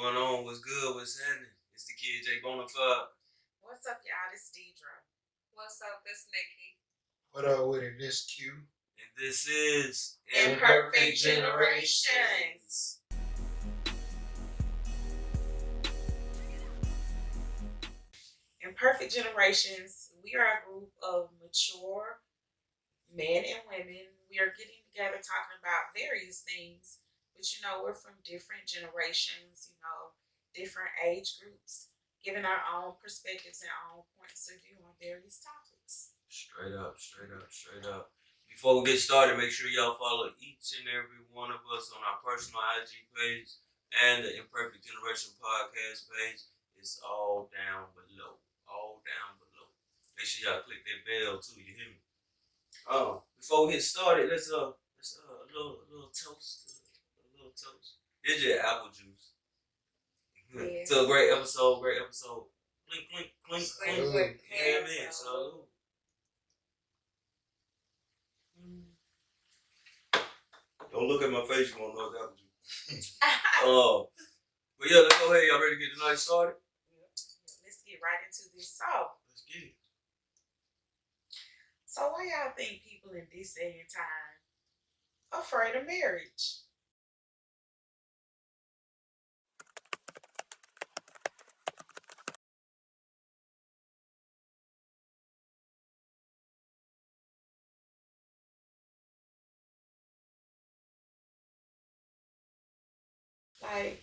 going on? What's good? What's happening? It's the kid J Bonafide. What's up, y'all? This Deidre. What's up? This Nikki. What up with it? This Q. And this is Imperfect Generations. Imperfect Generations, we are a group of mature men and women. We are getting together talking about various things, but we're from different generations, different age groups, giving our own perspectives and our own points of view on various topics. Straight up, straight up, straight up. Before we get started, make sure y'all follow each and every one of us on our personal IG page and the Imperfect Generation podcast page. It's all down below. All down below. Make sure y'all click that bell too, you hear me? Before we get started, let's a little toast. A little toast. Here's your apple juice. Yes. To a great episode, great episode. Clink, clink, clink, clink. Clink, clink. Yeah, man. Salute. Don't look at my face, you won't know it's apple juice. But yeah, let's go ahead. Y'all ready to get the night started? Let's get right into this. Let's get it. So why y'all think people in this day and time afraid of marriage? Like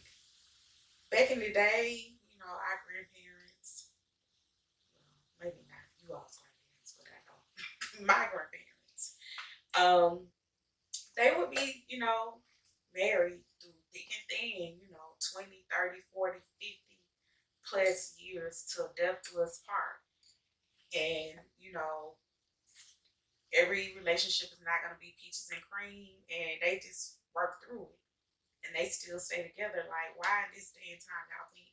back in the day, our grandparents, well, maybe not you all's grandparents, but I know my grandparents, they would be, married through thick and thin, 20, 30, 40, 50 plus years till death do us part. And, every relationship is not going to be peaches and cream, and they just work through it. And they still stay together. Like, why in this day and time y'all think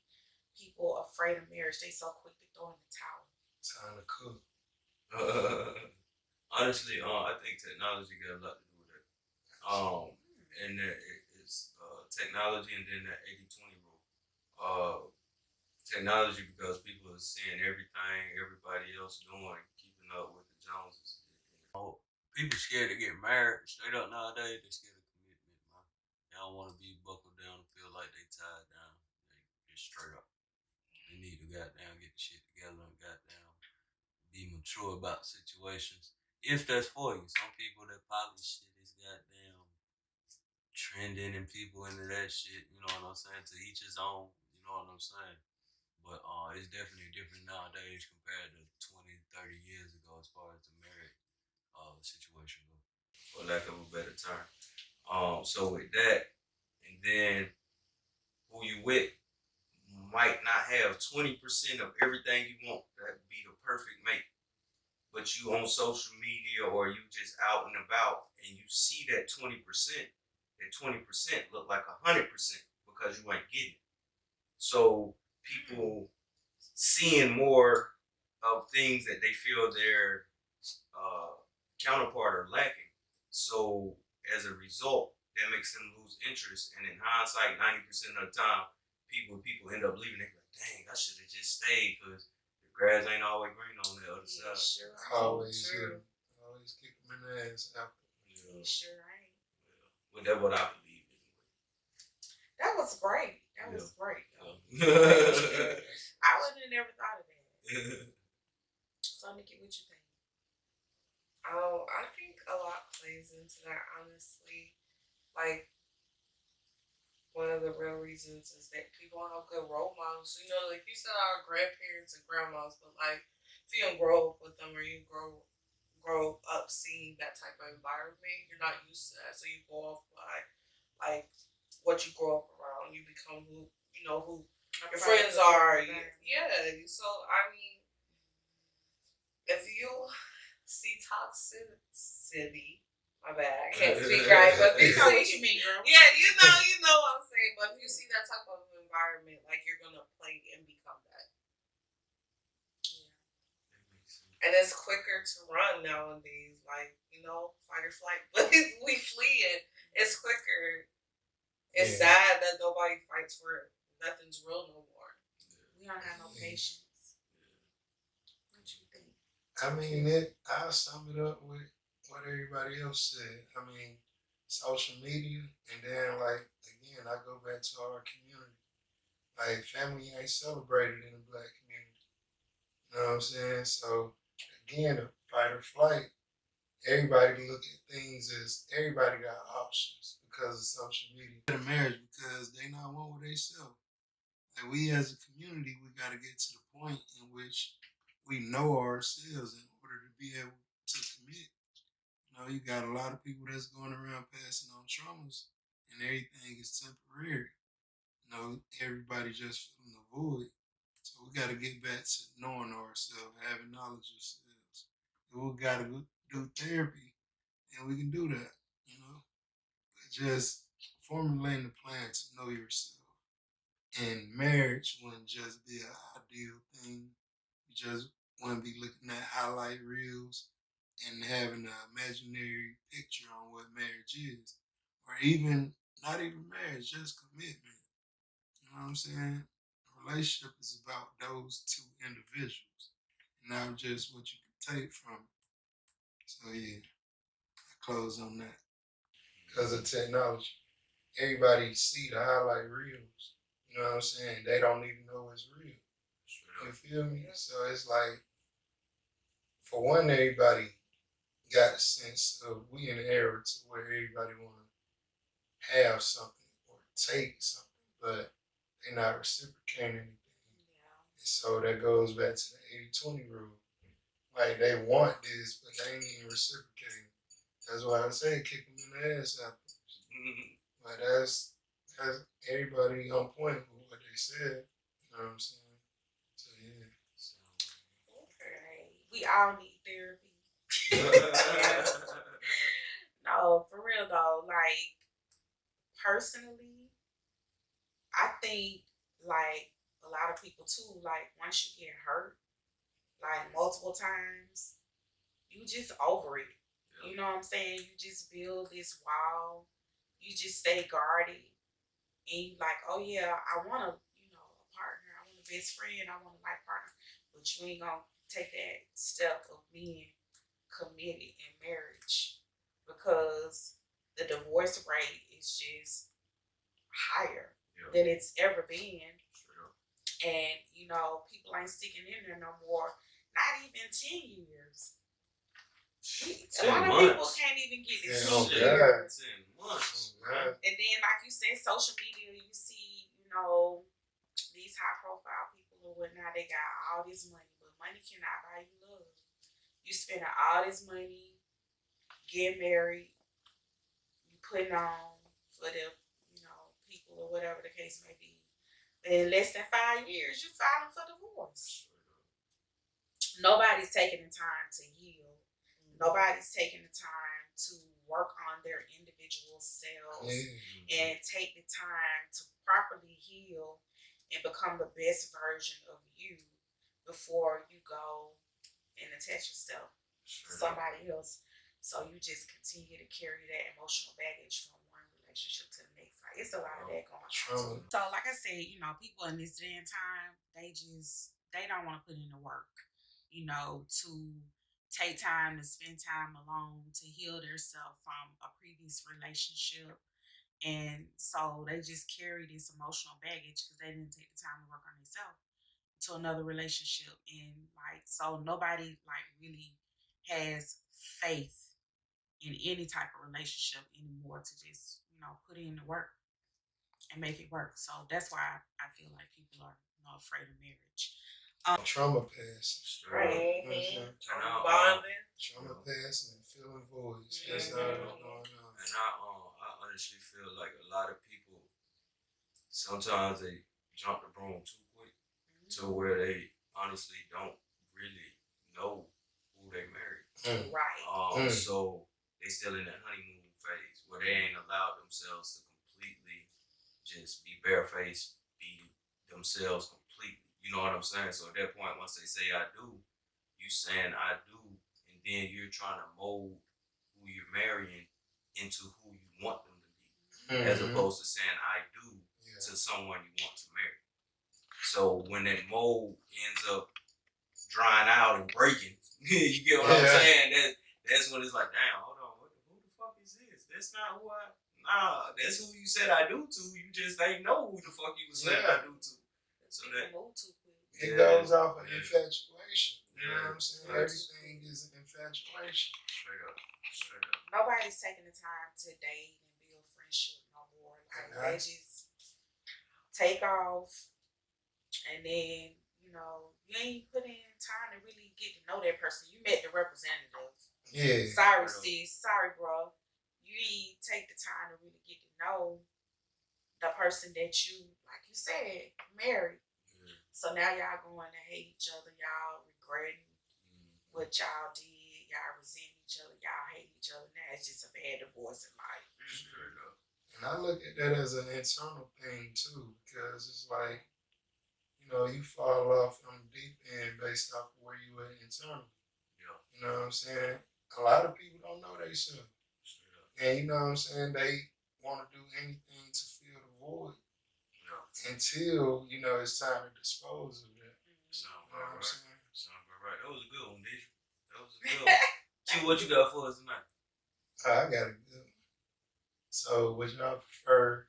people afraid of marriage? They so quick to throw in the towel. Time to cook. Honestly, I think technology got a lot to do with it. And it's technology and then that 80-20 rule. Technology because people are seeing everything everybody else doing, keeping up with the Joneses. People scared to get married straight up nowadays. They scared of commitment, man. They don't want to be buckled down and feel like they tied down. They just straight up. They need to goddamn get the shit together and goddamn be mature about situations. If that's for you. Some people that poly shit is goddamn trending and people into that shit, you know what I'm saying? To each his own, you know what I'm saying? But it's definitely different nowadays compared to 20, 30 years ago as far as the marriage situation goes, for lack of a better term. So with that, and then who you with might not have 20% of everything you want that be the perfect mate. But you on social media or you just out and about and you see that 20%, that 20% look like 100% because you ain't getting it. So people seeing more of things that they feel their counterpart are lacking. So as a result, that makes them lose interest. And in hindsight, 90% of the time, people end up leaving. They're like, dang, I should have just stayed because the grass ain't always green on the other side. Sure. Always kick them in the ass after. Yeah. Sure ain't. Well, that's what I believe anyway. That was great. That was great. Yeah. I wouldn't have never thought of that. So, Nikki, what you think? I think a lot plays into that, honestly. Like, one of the real reasons is that people don't have good role models. Like you said, our grandparents and grandmas, but like, if you don't grow up with them or you grow up seeing that type of environment, you're not used to that. So you go off by like what you grow up around. You become who your friends are. Yeah. So I mean, if you see toxicity, my bad, I can't speak right, but if you know what see, you mean, girl. yeah, you know what I'm saying. But if you see that type of environment, like you're gonna play and become that. And it's quicker to run nowadays, like, fight or flight. But we flee it. It's quicker. It's sad that nobody fights for nothing's real no more. We don't have no patience. What you think? I mean, I'll sum it up with what everybody else said. I mean, social media, and then like again, I go back to our community. Like family ain't celebrated in the black community. You know what I'm saying? So again, the fight or flight. Everybody look at things as everybody got options because of social media. The marriage because they not one with themselves. Like we as a community, we got to get to the point in which we know ourselves in order to be able to commit. You know, you got a lot of people that's going around passing on traumas, and everything is temporary. You know, everybody just feeling the void. So we got to get back to knowing ourselves, having knowledge of ourselves. And we got to do therapy, and we can do that. You know, but just formulating a plan to know yourself. And marriage wouldn't just be an ideal thing. You just wouldn't be looking at highlight reels and having an imaginary picture on what marriage is. Or even, not even marriage, just commitment. You know what I'm saying? A relationship is about those two individuals, not just what you can take from it. So yeah, I close on that. Because of technology. Everybody see the highlight reels. You know what I'm saying? They don't even know it's real. You feel me? So it's like, for one, everybody got a sense of we in the era to where everybody want to have something or take something, but they're not reciprocating anything. Yeah. And so that goes back to the 80-20 rule. Like they want this, but they ain't even reciprocating. That's why I say kick them in the ass after. But that's everybody on point with what they said. You know what I'm saying? So yeah. Okay. We all need therapy. Yeah. No, for real though. Like personally, I think like a lot of people too. Like once you get hurt, like multiple times, you just over it. You know what I'm saying? You just build this wall. You just stay guarded, and you like, oh yeah, I want a partner. I want a best friend. I want a life partner. But you ain't gonna take that step of being committed in marriage because the divorce rate is just higher than it's ever been. And people ain't sticking in there no more. Not even 10 years. A lot of people can't even get to 10 years. 10 months. And then, like you said, social media, you see, these high profile people or whatnot, they got all this money, but money cannot buy you love. You spending all this money, getting married, you putting on for the, people or whatever the case may be. In less than 5 years, you filing for divorce. Nobody's taking the time to heal. Nobody's taking the time to work on their individual selves and take the time to properly heal and become the best version of you before you go and attach yourself to somebody else. So you just continue to carry that emotional baggage from one relationship to the next. Like it's a lot of that going on. So like I said, people in this day and time, they don't want to put in the work, to take time to spend time alone to heal themselves from a previous relationship. And so they just carry this emotional baggage because they didn't take the time to work on themselves to another relationship. And like, so nobody like really has faith in any type of relationship anymore to just, put in the work and make it work. So that's why I feel like people are afraid of marriage. Trauma pass. Right. Bonding. Trauma pass and feeling voids. That's how it's going on. And I honestly feel like a lot of people sometimes they jump the broom too quick to where they honestly don't really know who they married. Right. So they still in that honeymoon phase where they ain't allowed themselves to completely just be barefaced, be themselves completely. You know what I'm saying? So at that point, once they say I do, you saying I do, and then you're trying to mold who you're marrying into who you want them to be, as opposed to saying I do to someone you want to marry. So when that mold ends up drying out and breaking, you get what I'm saying? That's when it's like, damn, hold on, who the fuck is this? That's not who I. Nah, that's who you said I do to. You just ain't know who the fuck you was saying I do to. So that move too quick. It goes off of infatuation. You know what I'm saying? Everything is an infatuation. Straight up. Straight up. Nobody's taking the time to date and build friendship no more. Like they just take off, and then you ain't put in time to really get to know that person. You met the representative. Yeah. Sorry, sis. Sorry, bro. You didn't take the time to really get to know the person that you, like you said, married. So now y'all going to hate each other. Y'all regretting what y'all did. Y'all resent each other. Y'all hate each other. Now it's just a bad divorce in life. And I look at that as an internal thing too, because it's like, you fall off from the deep end based off of where you were internally. Yeah. You know what I'm saying? A lot of people don't know themselves. And you know what I'm saying? They want to do anything to fill the void until, it's time to dispose of that. Sound about right. Sound about right. That was a good one, Deja. That was a good one. See what you got for us tonight. I got a good one. So would y'all prefer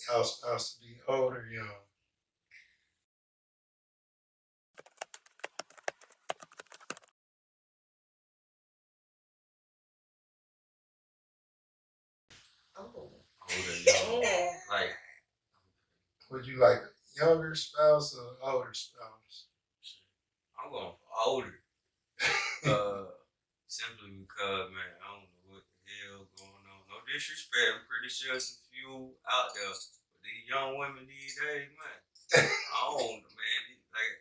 y'all spouse to be old or young? Older young. Like, would you like a younger spouse or older spouse? I'm going for older. Simply because, man, I don't know what the hell going on. No disrespect, I'm pretty sure there's a few out there. But these young women these days, man, I don't, man. Like,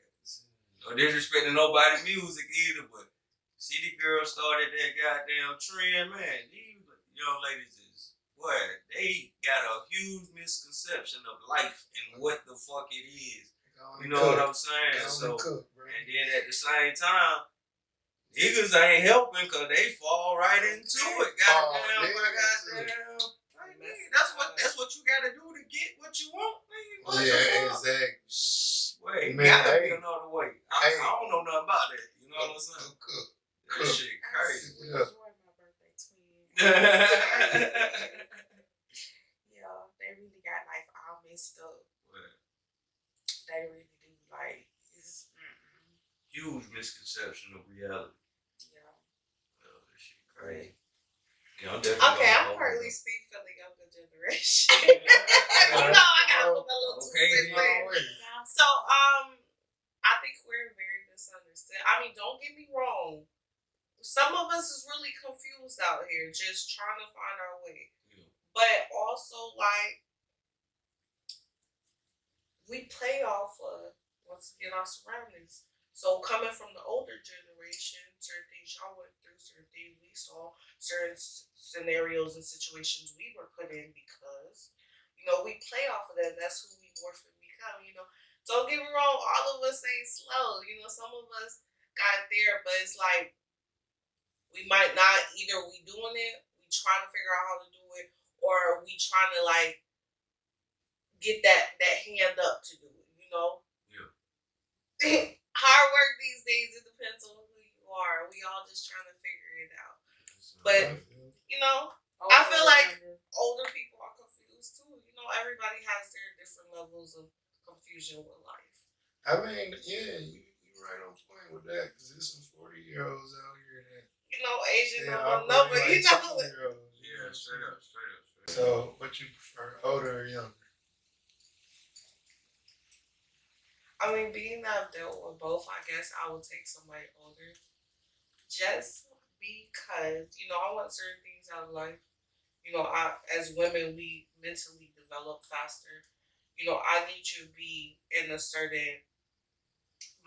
no disrespect to nobody's music either, but City Girl started that goddamn trend, man. These young ladies is what? They got a huge misconception of life and what the fuck it is. You know what I'm saying? So, and then at the same time, niggas ain't helping because they fall right into it. Goddamn, goddamn. That's what you gotta do to get what you want, nigga. Yeah, exactly. Wait, gotta be another way. I don't know nothing about that. You know what I'm saying? That shit crazy. Yeah. Enjoy my birthday twin. Yeah, they really got life all messed up. They really do. Like, it's huge misconception of reality. Yeah. Oh, that shit crazy. Yeah, I'm definitely okay, I'm partly speak for the younger generation. I have a little So, I think we're very misunderstood. I mean, don't get me wrong. Some of us is really confused out here, just trying to find our way. Yeah. But also, like, we play off of, once again, our surroundings. So coming from the older generation, certain things y'all went through, certain things we saw, certain scenarios and situations we were put in because, we play off of that. That's who we morph and become, Don't get me wrong, all of us ain't slow. Some of us got there, but it's like we might not, either we doing it, we trying to figure out how to do it, or we trying to like get that hand up to do it, Yeah. Hard work these days, it depends on who you are. We all just trying to figure it out. But, I feel like older people are confused too. Everybody has their different levels of confusion with life. I mean, yeah, you're right on point with that, because there's some 40-year-olds out here that Asian number, Yeah, straight up. So, what you prefer, older or younger? I mean, being that I've dealt with both, I guess I would take somebody older. Just because, I want certain things out of life. As women, we mentally develop faster. I need you to be in a certain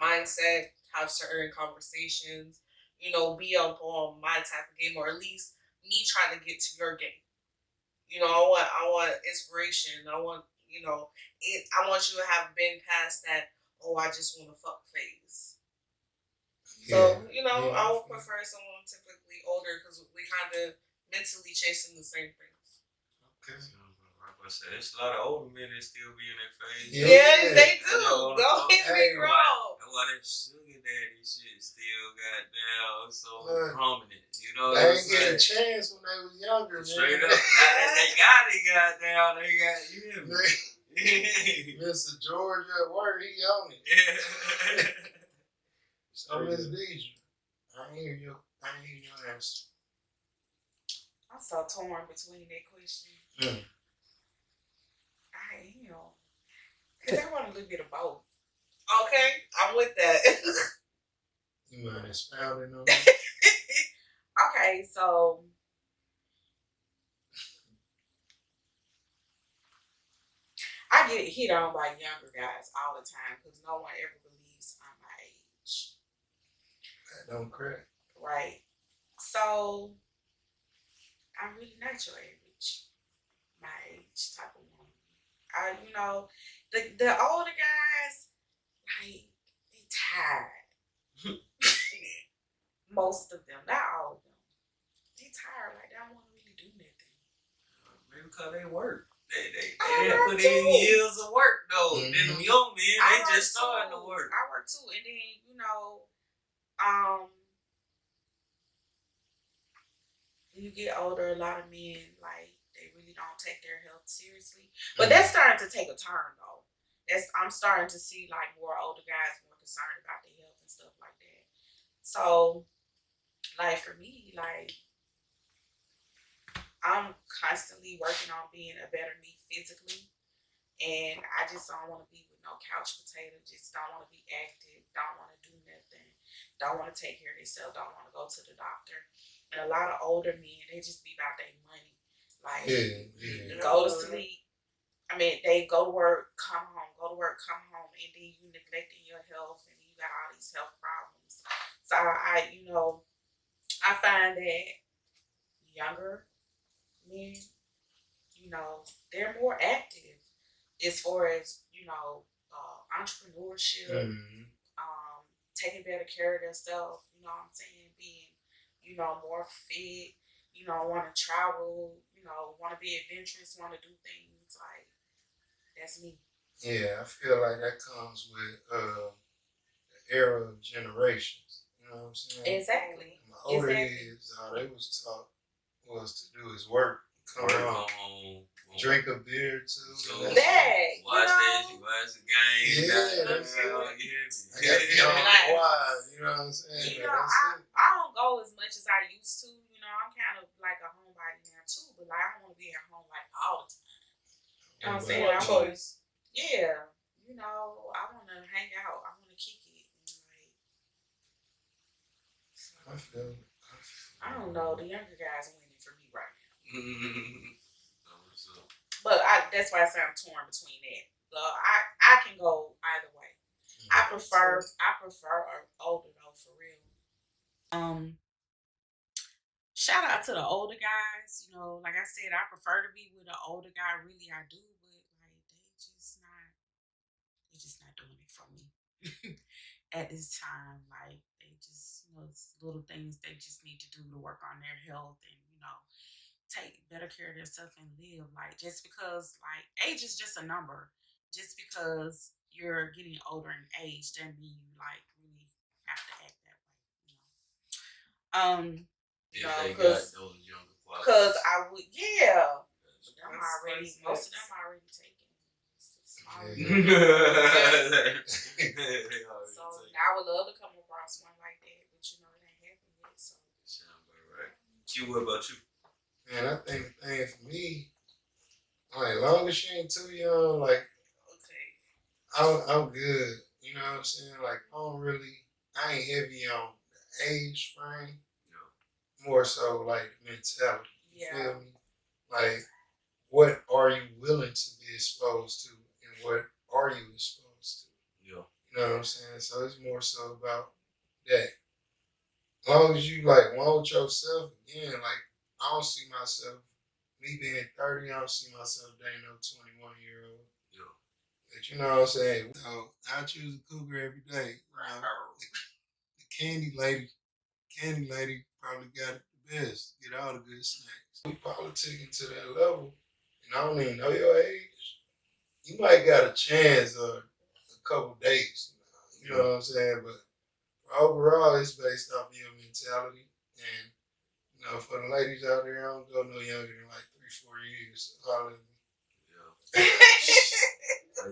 mindset, have certain conversations, be up on my type of game, or at least me trying to get to your game. I want inspiration. I want you to have been past that. Oh, I just want to fuck phase. So I would prefer someone typically older because we kind of mentally chasing the same things. Okay. I said, there's a lot of older men that still be in their phase. Yeah, they I do. know on the Don't phone. get me wrong. That's why that sugar daddy shit still got down so Look, prominent. You know They what I'm ain't get a saying? chance when they was younger, Straight man. up. Now that they got it, goddamn, they got you hear me? Mr. George at work, he on it. So Miss Deidre, I ain't hear your answer. I'm so torn between that question. Mm. I am. Because I want a little bit of both. Okay, I'm with that. You mind expounding on that? Okay, so I get hit on by younger guys all the time because no one ever believes I'm my age. That don't crack. Right. So I'm really not your average, my age type of woman. The older guys, like, they tired. Most of them, not all of them. They tired, like they don't want to really do nothing. Maybe because they work. They I didn't work put in too. years of work though. Mhm. Then them young men, I they work just starting to too. work. I work too, and then when you get older, a lot of men like they really don't take their health seriously. But that's starting to take a turn though. I'm starting to see like more older guys more concerned about their health and stuff like that. So like for me, like I'm constantly working on being a better me physically. And I just don't want to be with no couch potato. Just don't want to be active. Don't want to do nothing. Don't want to take care of themselves. Don't want to go to the doctor. And a lot of older men, they just be about their money. Like, go to sleep. I mean, they go to work, come home, go to work, come home, and then you neglecting your health, and you got all these health problems. So I find that younger men, they're more active as far as entrepreneurship, taking better care of themselves. You know what I'm saying? Being more fit. Want to travel. Want to be adventurous. Want to do things like that's me. Yeah, I feel like that comes with the era of generations. You know what I'm saying? Exactly. My older Exactly. years, all they was taught was to do is work, come Work, home, come home, drink a beer too. So, and that's it. watch the game. Yeah, that's it. I got to be on the wise. You know what I'm saying? I don't go as much as I used to. I'm kind of like a homebody now too, but like I don't want to be at home like all the time. You know what I'm saying? What choice? Yeah. I want to hang out. I want to kick it. I feel. I don't know. The younger guys are winning for me right now. So, But that's why I say I'm torn between that. I can go either way. I prefer older though, for real. Shout out to the older guys. Like I said, I prefer to be with an older guy. Really, I do. But like they just not doing it for me at this time. Like they just, it's little things they just need to do to work on their health and take better care of themselves and live. Like just because like age is just a number. Just because you're getting older in age doesn't mean you like really have to act that way. if they got those younger qualities. Because I would, yeah. Most of them are already taken. So I would love to come across one like that, but it ain't happening yet. So. Sound about right. Q, what about you? Man, I think the thing for me, like, long as she ain't too young, like, I'm good. You know what I'm saying? Like, I ain't heavy on the age frame. More so like mentality. You feel me? Like, what are you willing to be exposed to, and what are you exposed to? Yeah. You know what I'm saying? So it's more so about that. As long as you like want yourself, again, like I don't see myself, me being 30, I don't see myself dating no 21-year-old. Yeah. But you know what I'm saying? So I choose a cougar every day. The candy lady probably got it the best. Get all the good snacks. We politicking to that level. and I don't even know your age, you might got a chance or a couple dates. You know what I'm saying? But overall, it's based off of your mentality. And, you know, for the ladies out there, I don't go no younger than like 3, 4 years. So Yeah.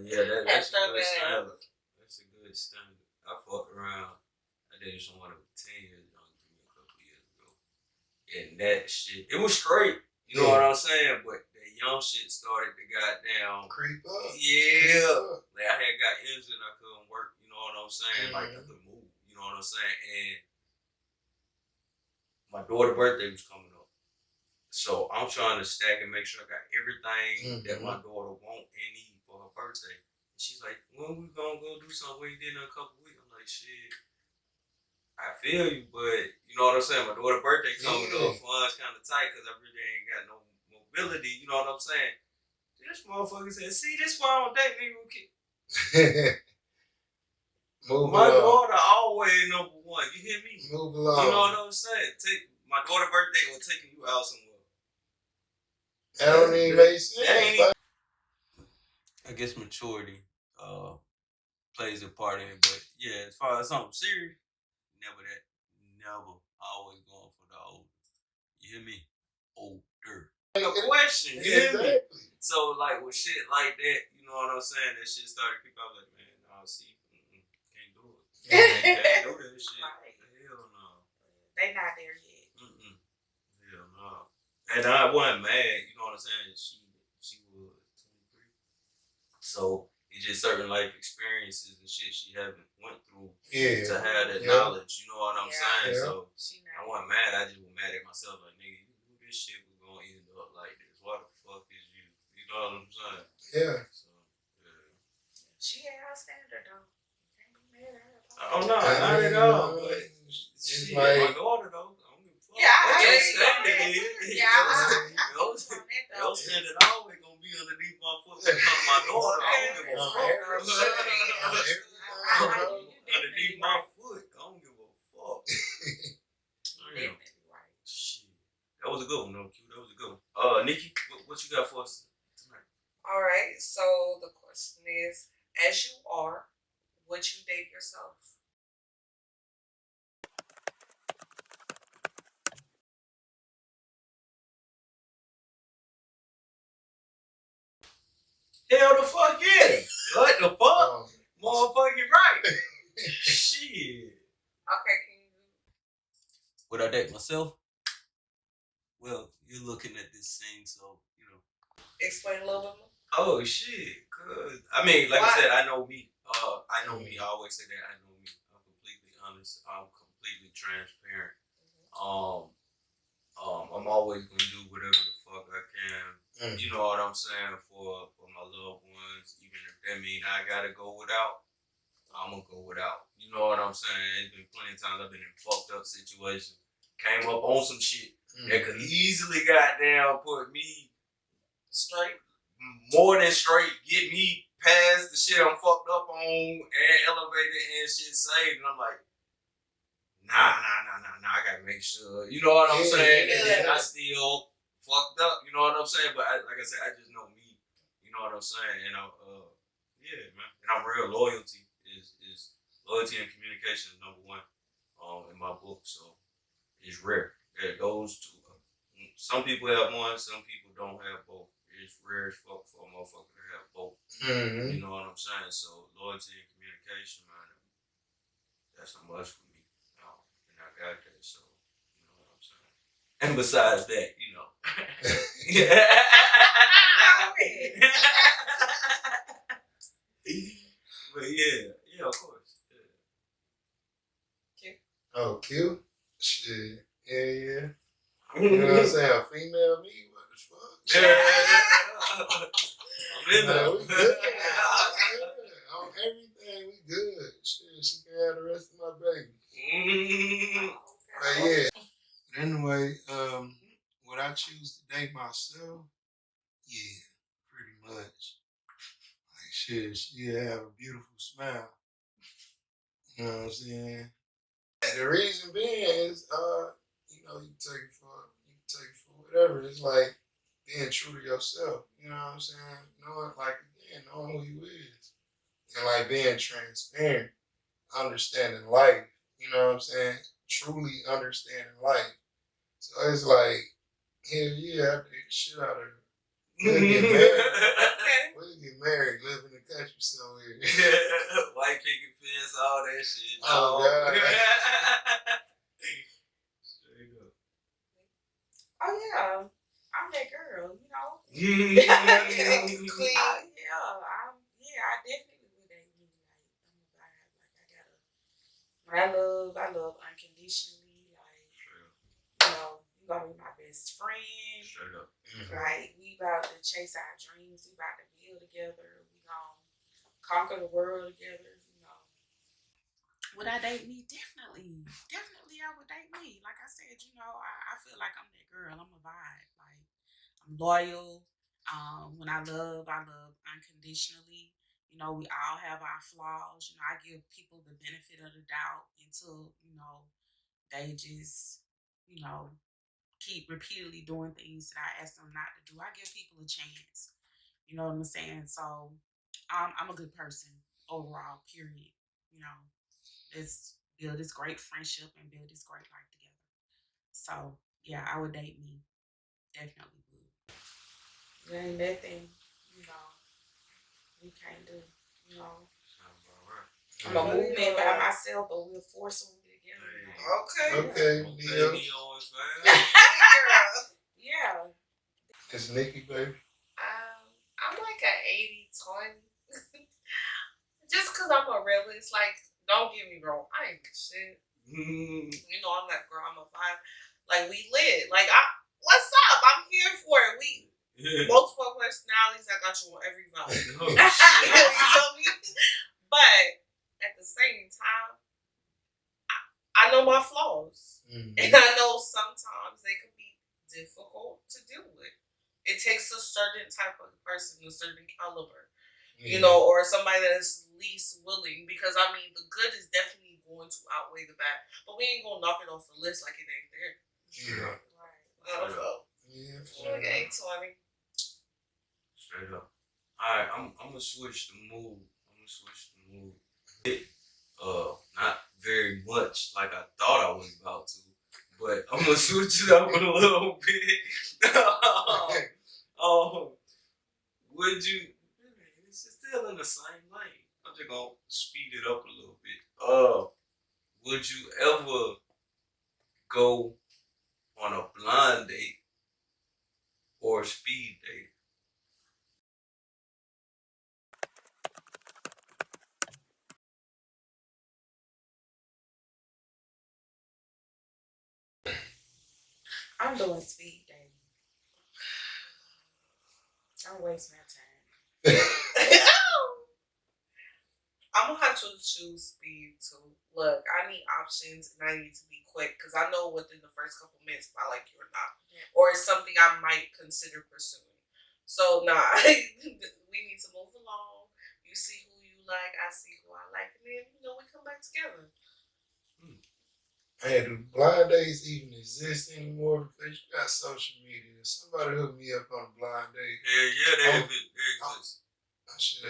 Yeah, that's a good standard. That's a good standard. I fucked around. I dated someone that was 10 years younger than me a couple of years ago. And that shit, it was straight. You know what I'm saying? But that young shit started to goddamn creep up. Yeah. Creep up. Like I had got injured and I couldn't work. You know what I'm saying? Like I couldn't move. You know what I'm saying? And my daughter's birthday was coming up. So I'm trying to stack and make sure I got everything that my daughter want and need for her birthday. And she's like, when we gonna go do something we did in a couple weeks? I'm like, shit, I feel you, but you know what I'm saying? My daughter's birthday coming up, funds kind of tight because I really ain't got no mobility. You know what I'm saying? This motherfucker said, see, this why I don't date nigga with kids. My daughter always number one. You hear me? Move along. You know what I'm saying? Take my daughter's birthday or taking you out somewhere. That don't even make sense. I guess maturity plays a part in it, but yeah, as far as something serious, never that. Never. Always going for the older. You hear me? Older. A question. You hear me? So like with shit like that, you know what I'm saying? That shit started creeping up like, man, I'll see. Can't do it. Can't do that shit. Right. Hell no. They not there yet. Hell no. And I wasn't mad, you know what I'm saying? She was 23. So it's just certain life experiences and shit she haven't went through to have that knowledge, you know what I'm saying? So I wasn't mad, I just was mad at myself, like nigga, you knew this shit was gonna end up like this. Why the fuck is you? You know what I'm saying? Yeah. So she had her standard though. You can't be mad at her. Oh no, not at all. But it's shit, like, my daughter though. I don't give a fuck. Yeah, What your I standard agree. is? Yeah, Your standard always gonna be underneath my foot because my daughter. I don't give a fuck. Underneath my foot, I don't give a fuck. Damn. Shit. That was a good one, though, Q. That was a good one. Nikki, what you got for us tonight? All right. So the question is, as you are, would you date yourself? Hell the fuck yeah. What the fuck? Motherfucking right. Shit. Okay, can you? Would I date myself? Well, you're looking at this scene, so, you know. Explain a little bit more. Oh, shit. Cause, I mean, like I said, I know me. I know me. I always say that. I know me. I'm completely honest. I'm completely transparent. I'm always gonna do whatever the fuck I can. You know what I'm saying for my loved ones. Even if that mean I gotta go without, I'm gonna go without. You know what I'm saying? It's been plenty of times I've been in fucked up situations. Came up on some shit that could easily goddamn put me straight, more than straight, get me past the shit I'm fucked up on and elevated and shit saved. And I'm like, nah, I gotta make sure. You know what I'm saying? And then I still fucked up. You know what I'm saying? But like I said, I just know me. You know what I'm saying? And yeah, man. And I'm real. Loyalty is loyalty and communication is number one. In my book, so it's rare. Those two. Some people have one. Some people don't have both. It's rare as fuck for a motherfucker to have both. You know what I'm saying? So loyalty and communication, man. That's a must for me. And I got that, so you know what I'm saying. And besides that, you know. But yeah, of course. Q. Oh, Q? Shit. Yeah. You know what I'm saying? A female me? What the fuck? I'm in there. We good. On everything, we good. Shit, she can have the rest of my baby. But yeah. But anyway, would I choose to date myself? Yeah, pretty much. Like shit, she have a beautiful smile. You know what I'm saying? And the reason being is, you know, you take it for whatever. It's like being true to yourself. You know what I'm saying? Knowing, like, again, knowing who you is, and like being transparent, understanding life. You know what I'm saying? Truly understanding life. So it's like, hell yeah, I did the shit out of it. We'll get married. Okay. We'll get married, live in the country somewhere. White picket fence, all that shit. Oh, God. Straight up. Oh yeah, I'm that girl. You know. Okay. Clean. Yeah, I definitely would date me. Like I'm a vibe. Like I love unconditionally. Like you gonna be my best friend. Straight up. Like we about to chase our dreams. We about to build together. We gonna conquer the world together. You know. Would I date me? Definitely. Definitely I would date me. Like I said, you know, I feel like I'm that girl. I'm a vibe. Like I'm loyal. When I love unconditionally. You know, we all have our flaws. You know, I give people the benefit of the doubt until, you know, they just, you know, keep repeatedly doing things that I ask them not to do. I give people a chance. You know what I'm saying? So I'm a good person overall, period. You know, let's build this great friendship and build this great life together. So yeah, I would date me. Definitely would. There ain't nothing, you know, we can't do. You know, Sounds about right. I'm a movement by myself, but we'll force them together. Okay. Okay, Neil. Neo is fine. Girl. Yeah. It's Nikki, baby. I'm like an 80-20. Just because I'm a realist. Like, don't get me wrong. I ain't shit. You know, I'm that girl. I'm a vibe. Like, we lit. Like, what's up? I'm here for it. We multiple personalities. I got you on every vibe. Oh, You shit. feel me? But at the same time, I know my flaws. And I know sometimes they can be difficult to deal with. It takes a certain type of person, a certain caliber, you know, or somebody that's least willing. Because I mean, the good is definitely going to outweigh the bad, but we ain't gonna knock it off the list like it ain't there. Yeah. Right. So, Yeah. like 8-20. Straight up. Alright, I'm gonna switch the mood. Not very much like I thought I was about to, but I'm gonna switch it up a little bit. Would you? It's still in the same lane. I'm just gonna speed it up a little bit. Would you ever go on a blind date or a speed date? I'm doing speed dating. Don't waste my time. I'm gonna have to choose speed too. Look, I need options and I need to be quick because I know within the first couple minutes if I like you or not, or it's something I might consider pursuing. So nah, we need to move along. You see who you like, I see who I like, and then we come back together. Hey, do blind dates even exist anymore? Because you got social media. Somebody hook me up on a blind date. Yeah, they exist.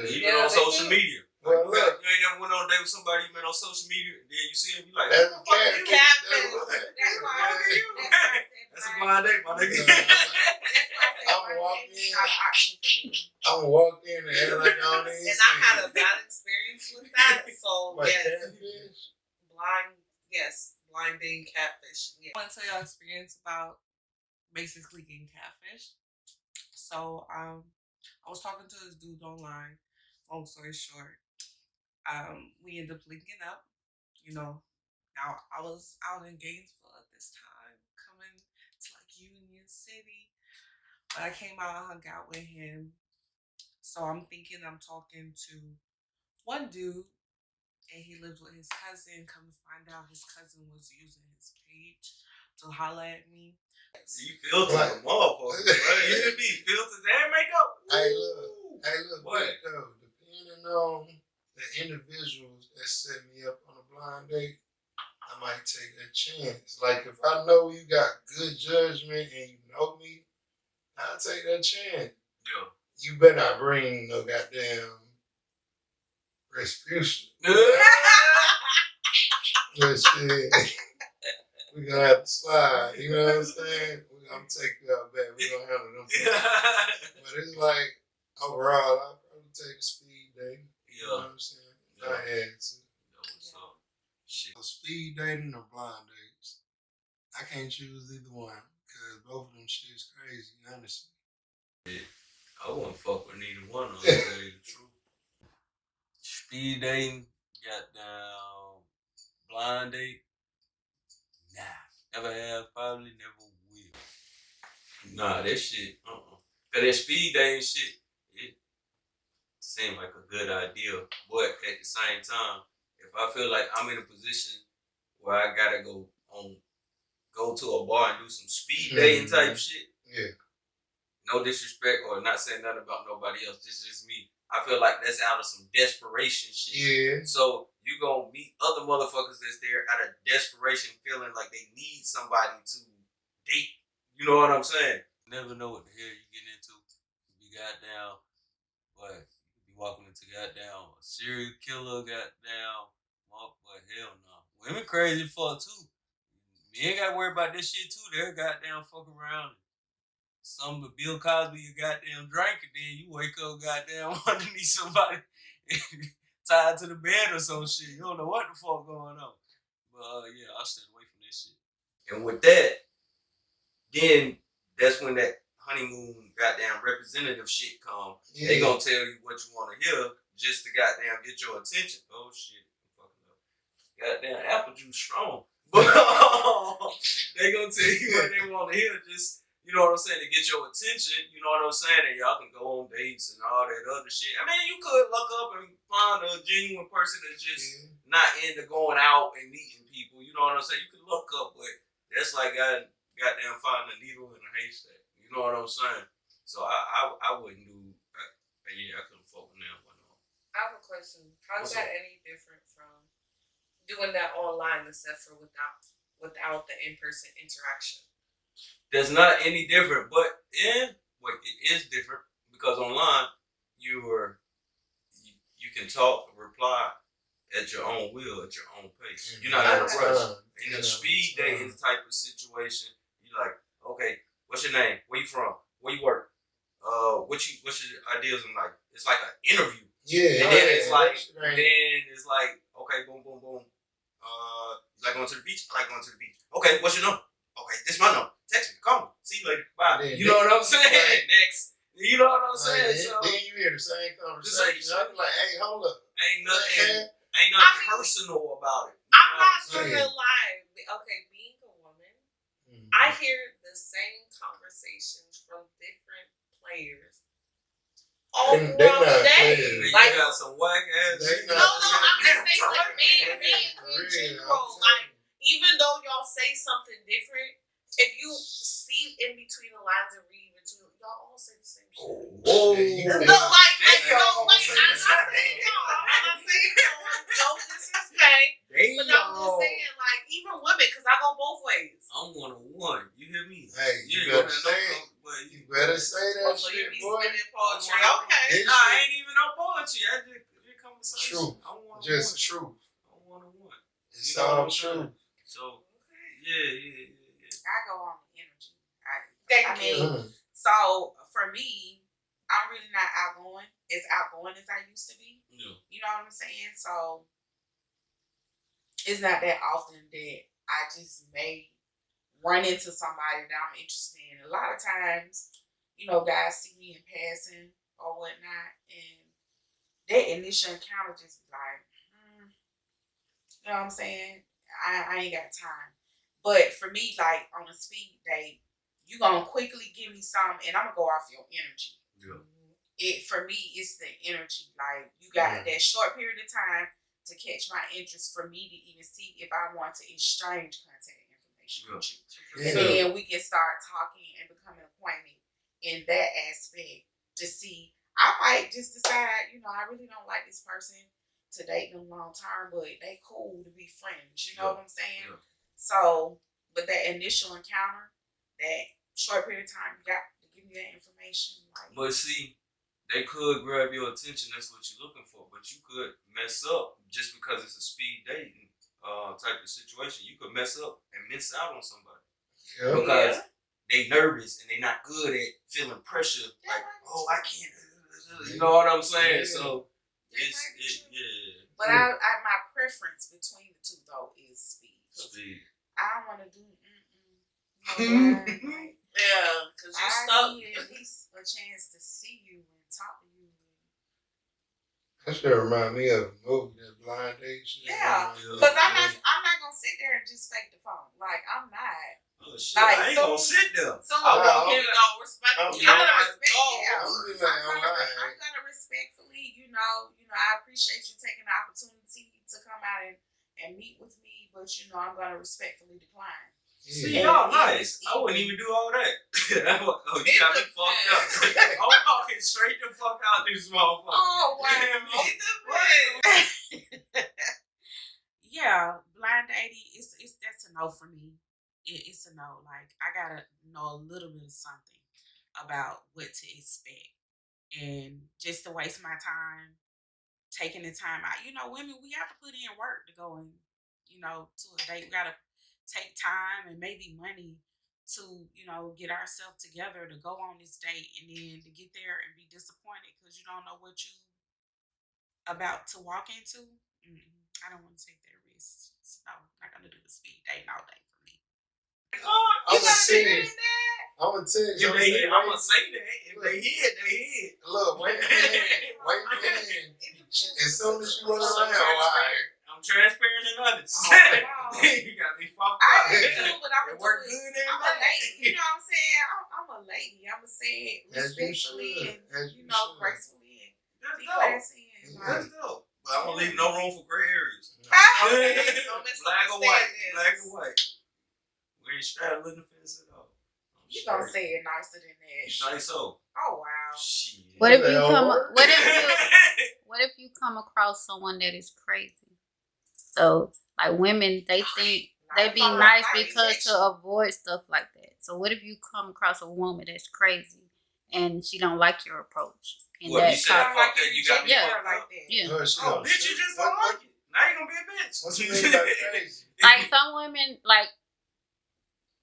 Even Yeah, on they social do. media. Well, You look, ain't never went on a date with somebody you met on social media, and then you see him, you like, that's what the a fuck are you? catfish. That's why How are you? That's why I said That's a blind. blind date, my nigga. That's why I said I'm blind walking dating is in. not an option for me. I'm walking in and act like I don't even And see I had you. a bad experience with that. So Like yes, catfish? blind dating catfish. Yeah. I want to tell y'all experience about basically getting catfish. So I was talking to this dude online. Long story short, we ended up linking up. Now I was out in Gainesville at this time, coming to like Union City. But I came out and hung out with him. So I'm thinking I'm talking to one dude, and he lived with his cousin. Come to find out, his cousin was using his page to holler at me. You filter the motherfucker, bro. You should be filters and makeup. Hey, look, What? though, depending on the individuals that set me up on a blind date, I might take a chance. Like, if I know you got good judgment and you know me, I'll take that chance. Yeah. You better not bring no goddamn Respucia. But shit, we gonna have to slide. You know what I'm saying? I'm take you out back. We gonna handle them. But it's like overall, I'll probably take the speed dating. You know what I'm saying? If I had to. Shit. So speed dating or blind dates? I can't choose either one because both of them shit's crazy, honestly. I wouldn't fuck with neither one of them, to tell you the truth. Speed dating, goddamn blind date. Nah. Never have, probably never will. Nah, that shit, Cause that speed dating shit, it seemed like a good idea. But at the same time, if I feel like I'm in a position where I gotta go to a bar and do some speed dating type shit. Yeah. No disrespect or not saying nothing about nobody else. This is just me. I feel like that's out of some desperation shit. Yeah. So you gonna meet other motherfuckers that's there out of desperation, feeling like they need somebody to date. You know what I'm saying? Never know what the hell you getting into. You goddamn, what? You be walking into goddamn a serial killer, goddamn, but hell no. Women crazy fuck too. Men gotta worry about this shit too. They're goddamn fuck around. Some of Bill Cosby, you goddamn drink, and then you wake up goddamn underneath somebody tied to the bed or some shit. You don't know what the fuck going on. But yeah, I stay away from this shit. And with that, then that's when that honeymoon goddamn representative shit come. Yeah. They gonna tell you what you want to hear just to goddamn get your attention. Oh shit, goddamn apple juice strong. But they gonna tell you what they want to hear, just, you know what I'm saying, to get your attention. You know what I'm saying, and y'all can go on dates and all that other shit. I mean, you could look up and find a genuine person that's just not into going out and meeting people. You know what I'm saying? You can look up, but that's like goddamn finding a needle in a haystack. You know what I'm saying? So I wouldn't do. I couldn't fuck with that one. I have a question. How is that any different from doing that online except for without the in-person interaction? That's not any different, but it is different because online you can talk, reply at your own will, at your own pace. You're not in a rush. In a speed dating type of situation, you're like, okay, what's your name? Where you from? Where you work? What's your ideas in life? It's like an interview. Yeah. And then it's like, okay, boom, boom, boom. You like going to the beach? I like going to the beach. Okay, what's your number? Okay, this my number. Text me, call me. See you later. Bye. You know what I'm saying? Next. You know what I'm saying? Then you hear the same conversation. I'm like, hey, hold up. Ain't nothing personal about it. I'm not gonna lie. Okay, being a woman, I hear the same conversations from different players all throughout the day. Like, you got some whack ass. No, I'm just saying, like, men in general, like, even though y'all say something different, if you see in between the lines and read between, y'all all say the same shit. Oh, I'm not saying y'all. I'm not saying no disrespect. But I'm just saying, like, even women, because I go both ways. I'm 1-on-1. You hear me? Hey, you better say it. You better say that so shit, you be boy. spinning poetry. Okay. Nah, I ain't even no poetry. I just conversation. Truth. Just truth. I'm 1-on-1. It's all true. So, yeah. I go on energy. Thank you. So for me, I'm really not outgoing as I used to be. Yeah. You know what I'm saying? So it's not that often that I just may run into somebody that I'm interested in. A lot of times, guys see me in passing or whatnot, and that initial encounter just be like, you know what I'm saying? I ain't got time. But for me, like on a speed date, you gonna quickly give me some, and I'm gonna go off your energy. Yeah. For me, it's the energy. Like you got that short period of time to catch my interest for me to even see if I want to exchange contact information with you. And then we can start talking and becoming acquainted in that aspect to see. I might just decide, I really don't like this person to date them long term, but they cool to be friends. You know what I'm saying? So, but that initial encounter, that short period of time, you got to give me you that information. Like, But see, they could grab your attention. That's what you're looking for. But you could mess up just because it's a speed dating type of situation. You could mess up and miss out on somebody Yeah. because they nervous and they not good at feeling pressure. Like, oh, I can't. You know what I'm saying? Yeah. So That it's might be true. yeah. But my preference between the two though is speed. 'Cause Speed. I don't want to do like, Yeah, because you I stuck. need at least a chance to see you and talk to you. That should remind me of a movie, that Blind Date shit. Yeah, Yeah. because I'm not gonna sit there and just fake the phone. Like, I'm not. Oh shit! Like, I ain't gonna sit there. So I Wow. walk in and go, respect I'm me. I'm I'm gonna like, respect. oh, Yeah, I'm really like, I'm gonna respectfully, I appreciate you taking the opportunity to come out and meet with me, but I'm gonna respectfully decline. See, Yeah. y'all nice. I wouldn't even do all that. Oh, you got me fucked up. I'm walking straight the fuck out this motherfucker. Oh wow. You hear me? Yeah, blind dating it's that's a no for me. It's a no. Like, I gotta know a little bit of something about what to expect, and just to waste my time taking the time out. Women, we have to put in work to go and to a date. We gotta take time and maybe money to get ourselves together to go on this date, and then to get there and be disappointed because you don't know what you about to walk into. I don't want to take that risk. So, not gonna do the speed dating all day for me. I'm You gonna gotta say be it. in that. I'm gonna tell you. If they hit, I'm gonna say that. If they hit, they hit. Look, wait a minute. Wait a minute. As soon as you run around, alright. I'm transparent and honest. Oh, wow. You got me fucked I up. am too, but I'm It worked do it. good every I'm a day. lady. You know what I'm saying? I'm a lady. I'm gonna say it As you respectfully should. and As you should. gracefully and That's be dope. classy and That's dope. But I'm gonna leave no room for gray areas. Black Black or white. Black or white. We ain't straddling the fence at all. You gonna say it nicer than that? You think so? Oh wow. Shit. What if you That'll come? work. What if you come across someone that is crazy? So, like, women, they think they be nice because to avoid stuff like that. So what if you come across a woman that's crazy and she don't like your approach? And What, that you said causes- fuck that, you got me Yeah. fucked like up? that. Yeah. Oh, bitch, you just don't like it. Now you gonna be a bitch. What you mean by crazy? Like, some women, like,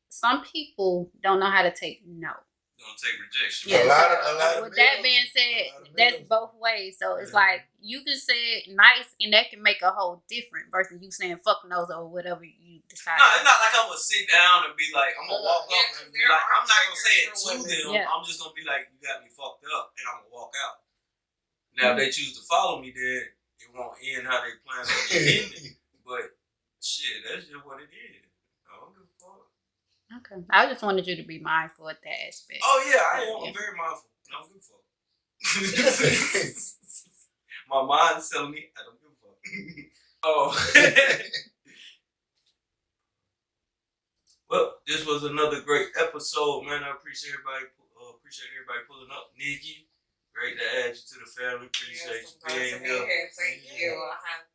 some people don't know how to take no. Don't take rejection. Yeah. A lot of With that males- being a said, lot of that's males- both ways. So it's Yeah. like, you can say it nice and that can make a whole different versus you saying fuck no's or whatever you decide. No, it's not like I'm gonna sit down and be like, I'm gonna walk Yeah, up 'cause and be there like, are I'm not gonna say it triggers to for women. them. Yeah. I'm just gonna be like, you got me fucked up, and I'm gonna walk out. Now, if they choose to follow me, then it won't end how they plan on it ending. But shit, that's just what it is. I don't give a fuck. Okay. I just wanted you to be mindful of that aspect. Oh yeah, I am. Yeah. I'm very mindful. I don't give a fuck. My mind's telling me I don't give a fuck. Oh. Well, this was another great episode, man. I appreciate everybody pulling up. Nikki, great to add you to the family. Appreciate you being here. Thank you. I had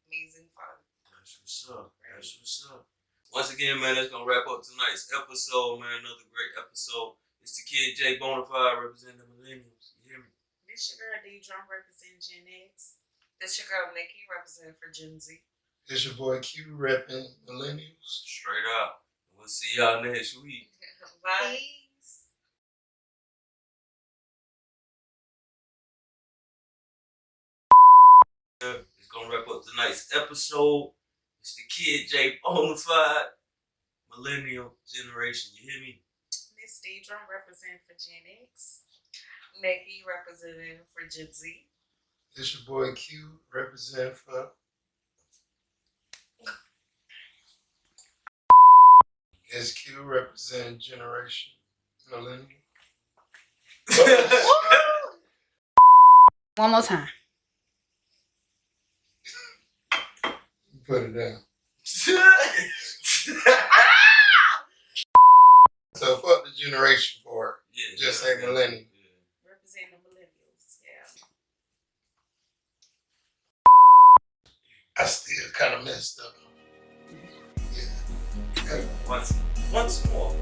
amazing fun. That's what's up. That's what's up. Once again, man, that's gonna wrap up tonight's episode, man. Another great episode. It's the Kid J Bonafide representing the millennials. You hear me? This your girl D Drum represent Gen X. This your girl Nikki representing for Gen Z. It's your boy Q repping millennials. Straight up. We'll see y'all next week. Bye. Peace. It's gonna wrap up tonight's episode. It's the Kid J Bonafide millennial generation. You hear me? Miss D Drum represent for Gen X. Nikki representing for Gen Z. It's your boy Q represent for. It's Q represent generation millennial. One more time. Put it down. So fuck the generation part. Yeah, Just say millennial. Yeah. Represent the millennials. Yeah. I still kind of messed up. Yeah. Once more.